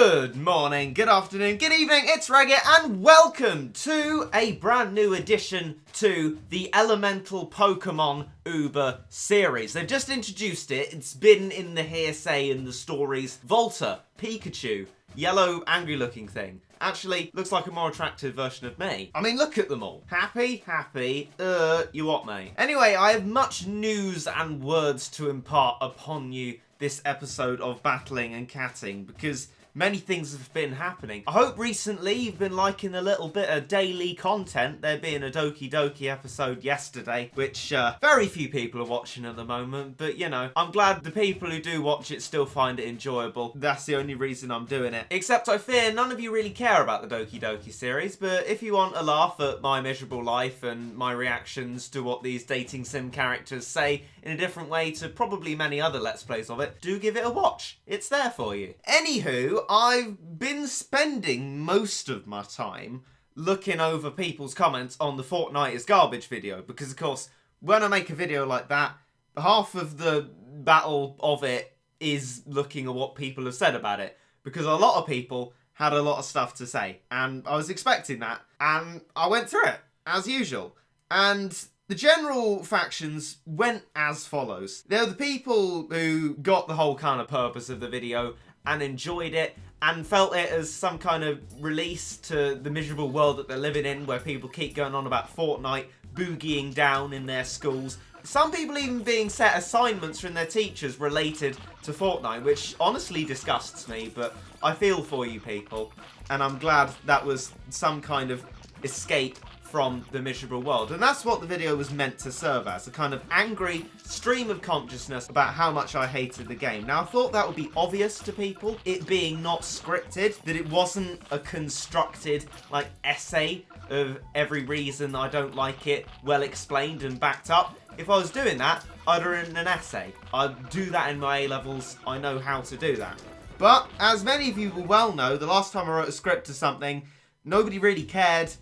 Good morning, good afternoon, good evening, it's Regit, and welcome to a brand new addition to the Elemental Pokemon Uber series. They've just introduced it, it's been in the hearsay and the stories. Volta, Pikachu, yellow angry looking thing. Actually, looks like a more attractive version of me. I mean, look at them all. Happy, you what, mate? Anyway, I have much news and words to impart upon you this episode of Battling and Catting, because many things have been happening. I hope recently you've been liking a little bit of daily content, there being a Doki Doki episode yesterday, which very few people are watching at the moment, but you know, I'm glad the people who do watch it still find it enjoyable. That's the only reason I'm doing it. Except I fear none of you really care about the Doki Doki series, but if you want a laugh at my miserable life and my reactions to what these dating sim characters say in a different way to probably many other Let's Plays of it, do give it a watch. It's there for you. Anywho, I've been spending most of my time looking over people's comments on the Fortnite is garbage video, because of course, when I make a video like that, half of the battle of it is looking at what people have said about it, because a lot of people had a lot of stuff to say, and I was expecting that, and I went through it, as usual. And the general factions went as follows. There were the people who got the whole kind of purpose of the video and enjoyed it and felt it as some kind of release to the miserable world that they're living in, where people keep going on about Fortnite boogieing down in their schools. Some people even being set assignments from their teachers related to Fortnite, which honestly disgusts me, but I feel for you people, and I'm glad that was some kind of escape from the miserable world. And that's what the video was meant to serve as, a kind of angry stream of consciousness about how much I hated the game. Now, I thought that would be obvious to people, it being not scripted, that it wasn't a constructed, like, essay of every reason I don't like it, well explained and backed up. If I was doing that, I'd have written an essay. I'd do that in my A-levels, I know how to do that. But, as many of you will well know, the last time I wrote a script to something, nobody really cared.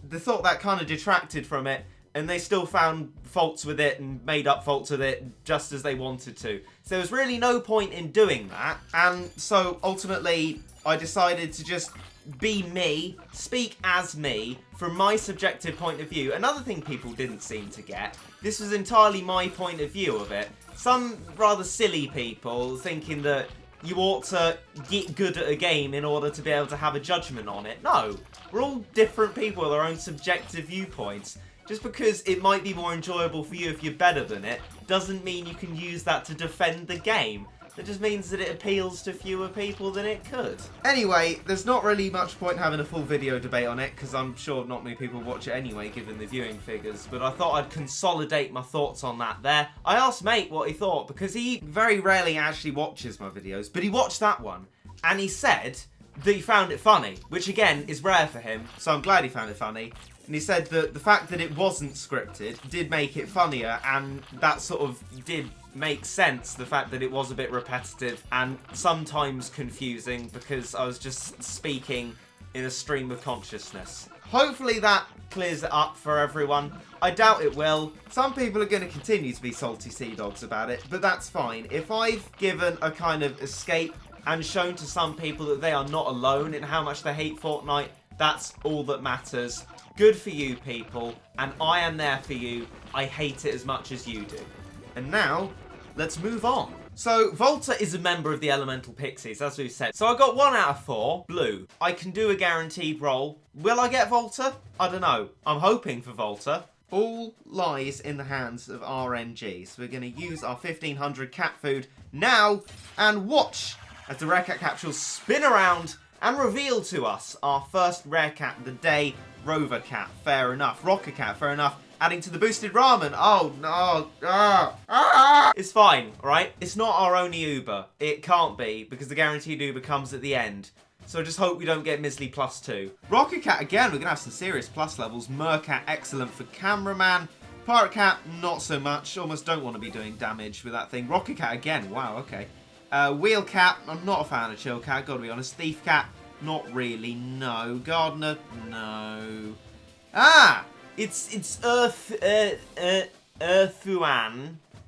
They thought that kind of detracted from it, and they still found faults with it and made up faults with it just as they wanted to. So there was really no point in doing that, and so ultimately I decided to just be me, speak as me, from my subjective point of view. Another thing people didn't seem to get, this was entirely my point of view of it. Some rather silly people thinking that you ought to get good at a game in order to be able to have a judgment on it. No, we're all different people with our own subjective viewpoints. Just because it might be more enjoyable for you if you're better than it, doesn't mean you can use that to defend the game. That just means that it appeals to fewer people than it could. Anyway, there's not really much point having a full video debate on it, because I'm sure not many people watch it anyway, given the viewing figures, but I thought I'd consolidate my thoughts on that there. I asked Mate what he thought, because he very rarely actually watches my videos, but he watched that one, and he said that he found it funny, which again is rare for him, so I'm glad he found it funny. And he said that the fact that it wasn't scripted did make it funnier, and that sort of did make sense, the fact that it was a bit repetitive and sometimes confusing because I was just speaking in a stream of consciousness. Hopefully that clears it up for everyone. I doubt it will. Some people are going to continue to be salty sea dogs about it, but that's fine. If I've given a kind of escape and shown to some people that they are not alone in how much they hate Fortnite, that's all that matters. Good for you people, and I am there for you. I hate it as much as you do. And now, let's move on. So, Volta is a member of the Elemental Pixies, as we've said. So I got 1 out of 4, blue. I can do a guaranteed roll. Will I get Volta? I don't know. I'm hoping for Volta. All lies in the hands of RNG. So we're going to use our 1500 cat food now and watch as the rare cat capsules spin around and reveal to us our first rare cat of the day, Rover Cat. Fair enough. Rocker Cat, fair enough. Adding to the boosted ramen. Oh, no. It's fine, right? It's not our only Uber. It can't be, because the guaranteed Uber comes at the end. So I just hope we don't get Misley +2. Rocker Cat, again, we're going to have some serious plus levels. Mercat, excellent for cameraman. Pirate Cat, not so much. Almost don't want to be doing damage with that thing. Rocker Cat, again. Wow, okay. Wheel Cat, I'm not a fan of Chill Cat, gotta be honest. Thief Cat, not really, no. Gardener, no. Ah! It's Earthuan.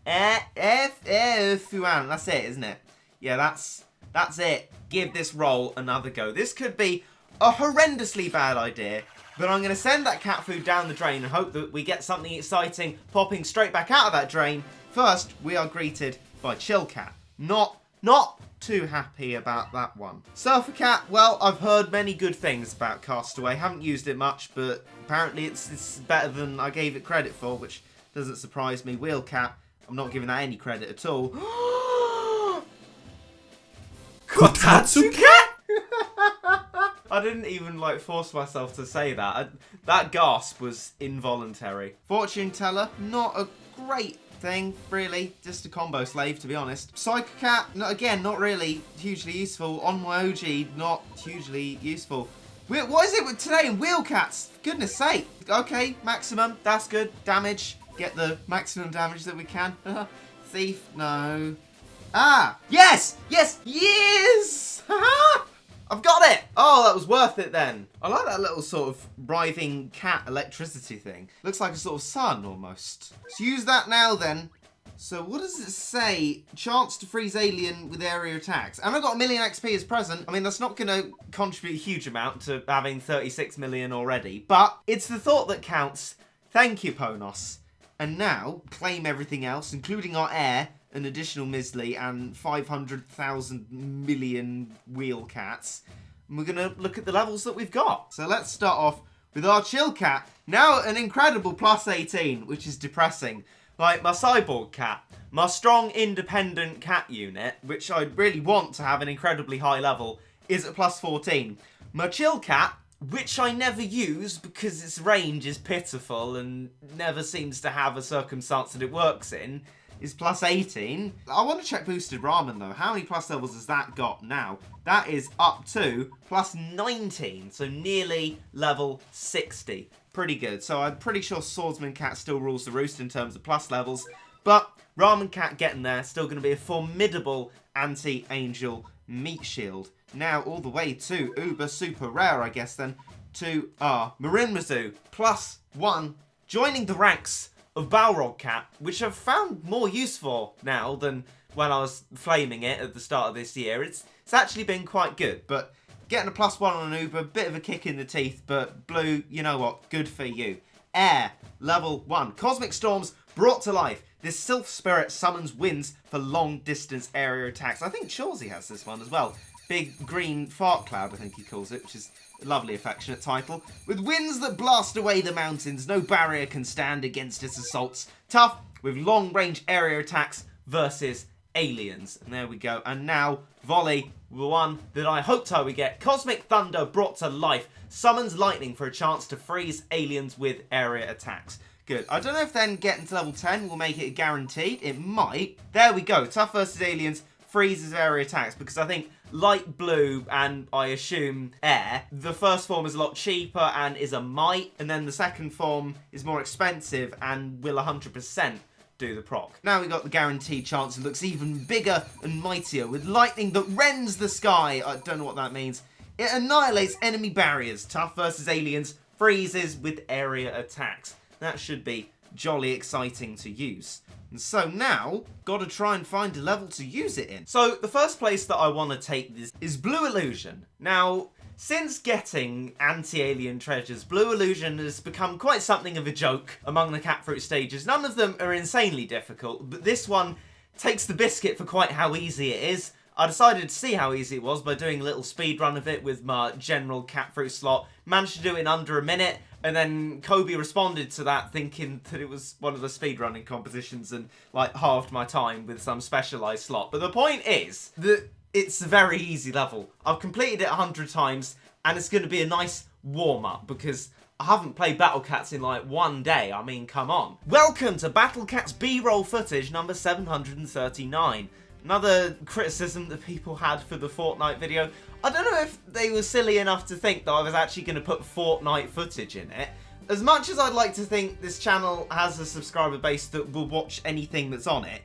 Earthuan, that's it, isn't it? Yeah, that's That's it. Give this roll another go. This could be a horrendously bad idea, but I'm going to send that cat food down the drain and hope that we get something exciting popping straight back out of that drain. First, we are greeted by Chill Cat. Not too happy about that one. Surfer Cat, well, I've heard many good things about Castaway. Haven't used it much, but apparently it's better than I gave it credit for, which doesn't surprise me. Wheel Cat, I'm not giving that any credit at all. Kotatsu Cat? I didn't even force myself to say that. That gasp was involuntary. Fortune Teller, not a great thing, really. Just a combo slave, to be honest. Psycho Cat, again, not really hugely useful. On my OG, not hugely useful. What is it with today in Wheel Cats? For goodness sake. Okay, maximum, that's good. Damage, get the maximum damage that we can. Thief, no. Ah, yes! Yes! Yes! I've got it! Oh, that was worth it then. I like that little sort of writhing cat electricity thing. Looks like a sort of sun almost. Let's use that now then. So what does it say? Chance to freeze alien with area attacks. And I've got 1 million XP as present. I mean, that's not going to contribute a huge amount to having 36 million already. But it's the thought that counts. Thank you, Ponos. And now, claim everything else, including our air, an additional Misley, and 500,000 million wheel cats. And we're going to look at the levels that we've got. So let's start off with our Chill Cat. Now an incredible plus 18, which is depressing. Like my Cyborg Cat, my strong independent cat unit, which I really want to have an incredibly high level, is at plus 14. My Chill Cat, which I never use because its range is pitiful and never seems to have a circumstance that it works in, is plus 18. I want to check Boosted Ramen though. How many plus levels has that got now? That is up to plus 19, so nearly level 60. Pretty good. So I'm pretty sure Swordsman Cat still rules the roost in terms of plus levels, but Ramen Cat getting there, still going to be a formidable anti-angel meat shield. Now all the way to uber super rare, I guess then, to our Marinmazu, plus 1, joining the ranks of Balrog Cat, which I've found more useful now than when I was flaming it at the start of this year. It's actually been quite good, but getting a plus 1 on an Uber, bit of a kick in the teeth, but Blue, you know what, good for you. Air, level 1. Cosmic Storms brought to life. This Sylph Spirit summons winds for long distance area attacks. I think Chauzy has this one as well. Big green fart cloud, I think he calls it, which is a lovely affectionate title. With winds that blast away the mountains, no barrier can stand against its assaults. Tough, with long range area attacks versus aliens. And there we go. And now, Voli, the one that I hoped I would get. Cosmic Thunder brought to life. Summons lightning for a chance to freeze aliens with area attacks. Good. I don't know if then getting to level 10 will make it guaranteed. It might. There we go. Tough versus aliens. Freezes area attacks, because I think light blue and I assume air, the first form is a lot cheaper and is a might, and then the second form is more expensive and will 100% do the proc. Now we got the guaranteed chance. It looks even bigger and mightier with lightning that rends the sky. I don't know what that means. It annihilates enemy barriers. Tough versus aliens. Freezes with area attacks. That should be jolly exciting to use. And so now, gotta try and find a level to use it in. So the first place that I want to take this is Blue Illusion. Now, since getting anti-alien treasures, Blue Illusion has become quite something of a joke among the Catfruit stages. None of them are insanely difficult, but this one takes the biscuit for quite how easy it is. I decided to see how easy it was by doing a little speed run of it with my general Catfruit slot. Managed to do it in under a minute, and then Kobe responded to that thinking that it was one of the speedrunning competitions and halved my time with some specialised slot. But the point is that it's a very easy level. I've completed it 100 times, and it's going to be a nice warm-up because I haven't played Battle Cats in 1 day. I mean, come on. Welcome to Battle Cats B-roll footage number 739. Another criticism that people had for the Fortnite video. I don't know if they were silly enough to think that I was actually going to put Fortnite footage in it. As much as I'd like to think this channel has a subscriber base that will watch anything that's on it,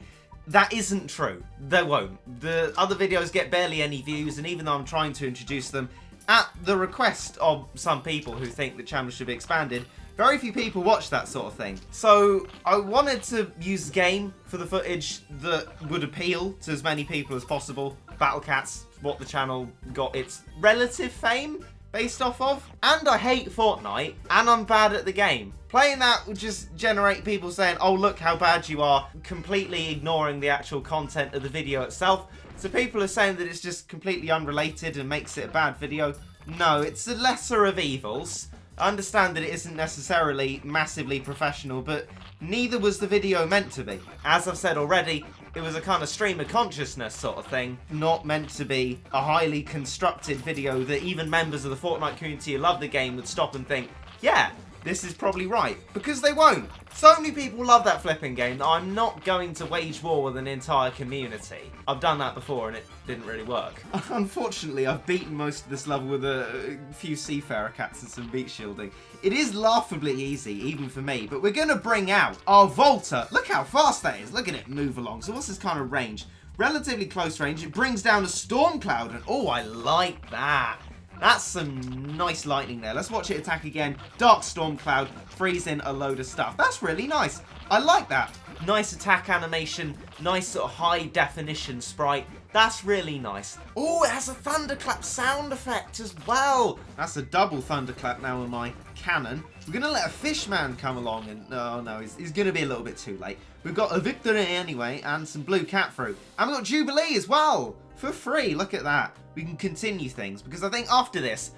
that isn't true. They won't. The other videos get barely any views, and even though I'm trying to introduce them at the request of some people who think the channel should be expanded, very few people watch that sort of thing. So I wanted to use the game for the footage that would appeal to as many people as possible. Battle Cat's what the channel got its relative fame based off of. And I hate Fortnite, and I'm bad at the game. Playing that would just generate people saying, oh, look how bad you are, completely ignoring the actual content of the video itself. So people are saying that it's just completely unrelated and makes it a bad video. No, it's the lesser of evils. I understand that it isn't necessarily massively professional, but neither was the video meant to be. As I've said already, it was a kind of stream of consciousness sort of thing, not meant to be a highly constructed video that even members of the Fortnite community who love the game would stop and think, yeah, this is probably right. Because they won't. So many people love that flipping game that I'm not going to wage war with an entire community. I've done that before and it didn't really work. Unfortunately, I've beaten most of this level with a few seafarer cats and some beach shielding. It is laughably easy, even for me, but we're going to bring out our Volta. Look how fast that is. Look at it move along. So what's this kind of range? Relatively close range. It brings down a storm cloud, and oh, I like that. That's some nice lightning there. Let's watch it attack again. Dark storm cloud, freezing a load of stuff. That's really nice. I like that. Nice attack animation, nice sort of high definition sprite. That's really nice. Oh, it has a thunderclap sound effect as well. That's a double thunderclap now on my cannon. We're going to let a fishman come along and... Oh, no, he's going to be a little bit too late. We've got a victory anyway and some blue cat fruit. And we've got Jubilee as well. For free, look at that. We can continue things because I think after this,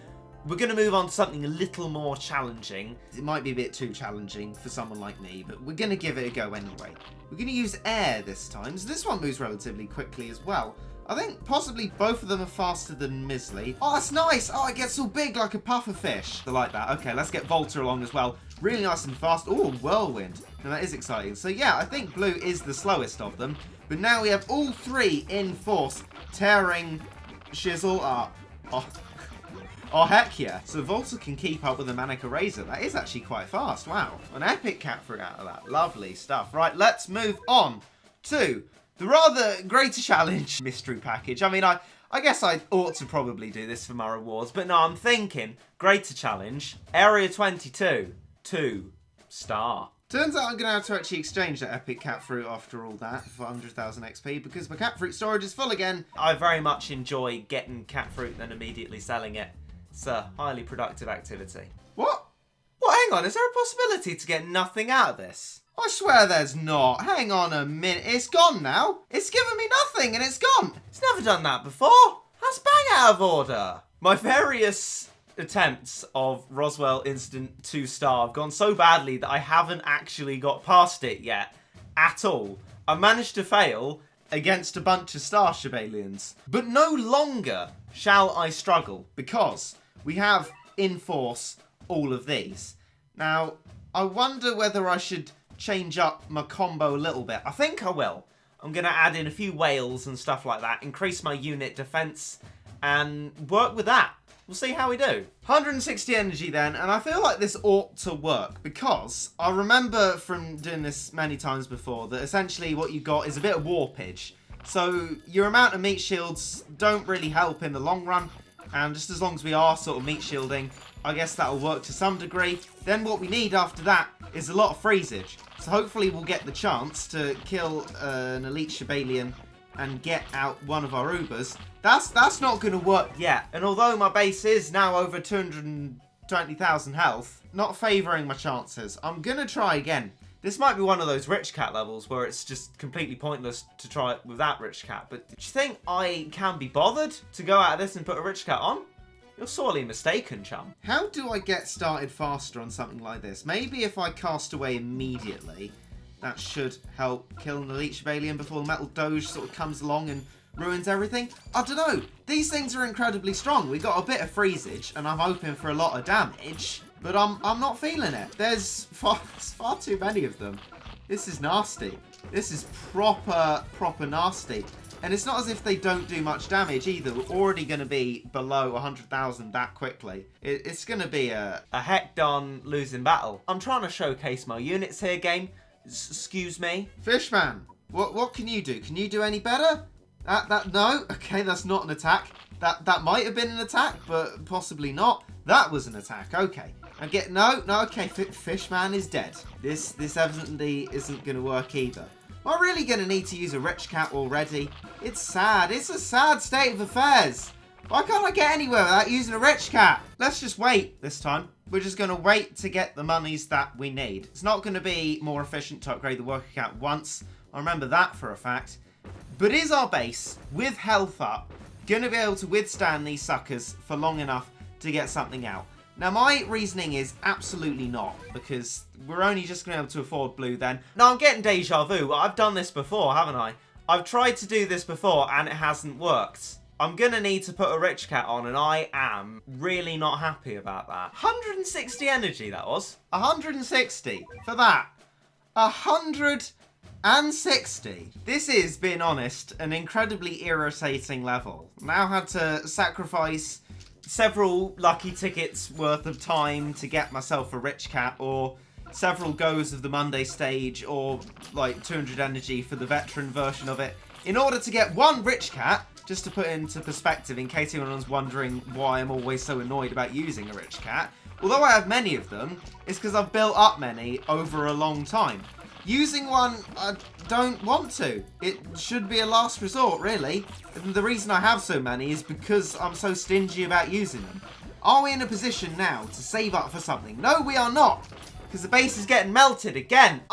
we're going to move on to something a little more challenging. It might be a bit too challenging for someone like me, but we're going to give it a go anyway. We're going to use air this time, so this one moves relatively quickly as well. I think possibly both of them are faster than Misley. Oh, that's nice. Oh, it gets all big like a puffer fish. I like that. Okay, let's get Volta along as well. Really nice and fast. Oh, whirlwind. Now that is exciting. So yeah, I think blue is the slowest of them. But now we have all three in force, tearing Shizzle up. Oh, heck yeah. So Volta can keep up with the Manic Eraser. That is actually quite fast. Wow. An epic cat fruit out of that. Lovely stuff. Right, let's move on to the rather greater challenge mystery package. I mean, I guess I ought to probably do this for my rewards, but no, I'm thinking greater challenge, Area 22, 2-star. Turns out I'm going to have to actually exchange that epic cat fruit after all that for 100,000 XP because my cat fruit storage is full again. I very much enjoy getting cat fruit and then immediately selling it. It's a highly productive activity. What? What? Hang on, is there a possibility to get nothing out of this? I swear there's not. Hang on a minute. It's gone now. It's given me nothing and it's gone. It's never done that before. That's bang out of order. My various attempts of Roswell Incident 2-star have gone so badly that I haven't actually got past it yet at all. I managed to fail against a bunch of Starship aliens. But no longer shall I struggle because we have in force all of these. Now, I wonder whether I should change up my combo a little bit. I think I will. I'm going to add in a few whales and stuff like that, increase my unit defense, and work with that. We'll see how we do. 160 energy then, and I feel like this ought to work because I remember from doing this many times before that essentially what you got is a bit of warpage. So your amount of meat shields don't really help in the long run, and just as long as we are sort of meat shielding, I guess that'll work to some degree. Then what we need after that is a lot of freezage. So hopefully we'll get the chance to kill an elite Shibalian and get out one of our Ubers. That's not going to work yet. And although my base is now over 220,000 health, not favouring my chances. I'm going to try again. This might be one of those rich cat levels where it's just completely pointless to try it with that rich cat. But do you think I can be bothered to go out of this and put a rich cat on? You're sorely mistaken, chum. How do I get started faster on something like this? Maybe if I cast away immediately, that should help kill an elite Shibalian before the metal doge sort of comes along and ruins everything. I don't know. These things are incredibly strong. We got a bit of freezage, and I'm hoping for a lot of damage, but I'm not feeling it. There's far too many of them. This is nasty. This is proper nasty. And it's not as if they don't do much damage either. We're already going to be below 100,000 that quickly. It's going to be a heck-darn losing battle. I'm trying to showcase my units here, game. Excuse me. Fishman, what can you do? Can you do any better? No? Okay, that's not an attack. That might have been an attack, but possibly not. That was an attack. Okay. No, okay, Fishman is dead. This evidently isn't going to work either. Am I really going to need to use a rich cat already? It's sad. It's a sad state of affairs. Why can't I get anywhere without using a rich cat? Let's just wait this time. We're just going to wait to get the monies that we need. It's not going to be more efficient to upgrade the worker cat once. I remember that for a fact. But is our base, with health up, going to be able to withstand these suckers for long enough to get something out? Now, my reasoning is absolutely not, because we're only just going to be able to afford blue then. Now, I'm getting deja vu. I've done this before, haven't I? I've tried to do this before, and it hasn't worked. I'm going to need to put a rich cat on, and I am really not happy about that. 160 energy, that was. 160 for that. 160. This is, being honest, an incredibly irritating level. Now had to sacrifice several lucky tickets worth of time to get myself a rich cat, or several goes of the Monday stage, or like 200 energy for the veteran version of it, in order to get one rich cat. Just to put into perspective, in case anyone's wondering why I'm always so annoyed about using a rich cat, although I have many of them, it's because I've built up many over a long time. Using one, I don't want to. It should be a last resort, really. And the reason I have so many is because I'm so stingy about using them. Are we in a position now to save up for something? No, we are not, because the base is getting melted again.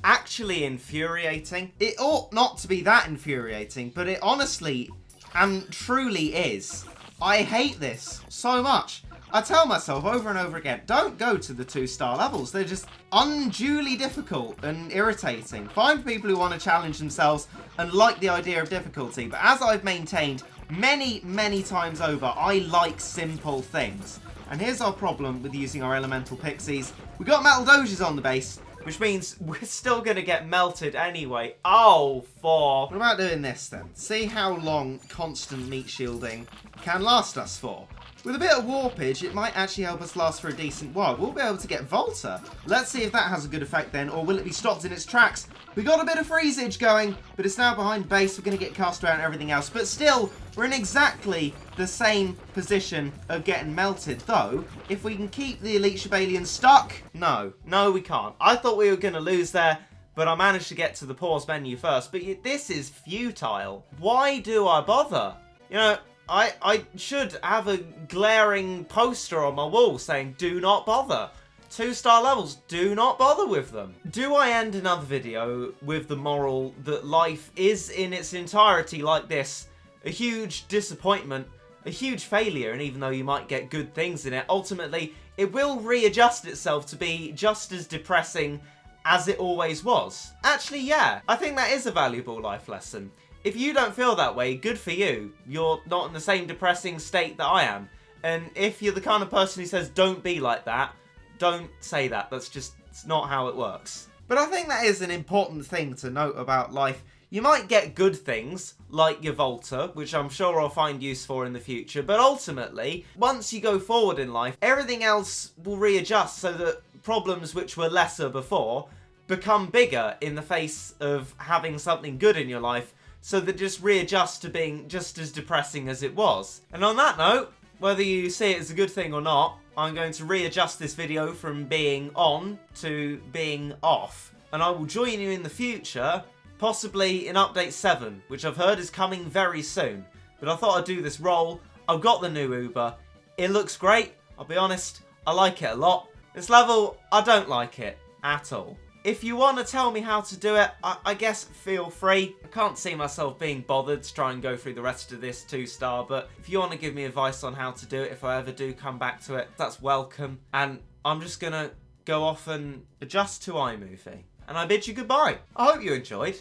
Actually infuriating. It ought not to be that infuriating, but it honestly and truly is. I hate this so much. I tell myself over and over again, don't go to the 2-star levels. They're just unduly difficult and irritating. Find people who want to challenge themselves and like the idea of difficulty. But as I've maintained many, many times over, I like simple things. And here's our problem with using our elemental pixies. We got metal doges on the base, which means we're still going to get melted anyway. What about doing this then? See how long constant meat shielding can last us for. With a bit of warpage, it might actually help us last for a decent while. We'll be able to get Volta. Let's see if that has a good effect then, or will it be stopped in its tracks? We got a bit of freezage going, but it's now behind base. We're going to get cast around and everything else. But still, we're in exactly the same position of getting melted. Though, if we can keep the Elite Shibalians stuck... No, we can't. I thought we were going to lose there, but I managed to get to the pause menu first. But this is futile. Why do I bother? You know... I should have a glaring poster on my wall saying, do not bother. 2-star levels, do not bother with them. Do I end another video with the moral that life is in its entirety like this? A huge disappointment, a huge failure, and even though you might get good things in it, ultimately it will readjust itself to be just as depressing as it always was. Actually, yeah, I think that is a valuable life lesson. If you don't feel that way, good for you. You're not in the same depressing state that I am. And if you're the kind of person who says, don't be like that, don't say that. It's not how it works. But I think that is an important thing to note about life. You might get good things, like your Volta, which I'm sure I'll find use for in the future. But ultimately, once you go forward in life, everything else will readjust so that problems which were lesser before become bigger in the face of having something good in your life. So that just readjusts to being just as depressing as it was. And on that note, whether you see it as a good thing or not, I'm going to readjust this video from being on to being off. And I will join you in the future, possibly in Update 7, which I've heard is coming very soon. But I thought I'd do this roll. I've got the new Uber. It looks great. I'll be honest, I like it a lot. This level, I don't like it at all. If you want to tell me how to do it, I guess feel free. I can't see myself being bothered to try and go through the rest of this 2-star, but if you want to give me advice on how to do it, if I ever do come back to it, that's welcome. And I'm just going to go off and adjust to iMovie. And I bid you goodbye. I hope you enjoyed.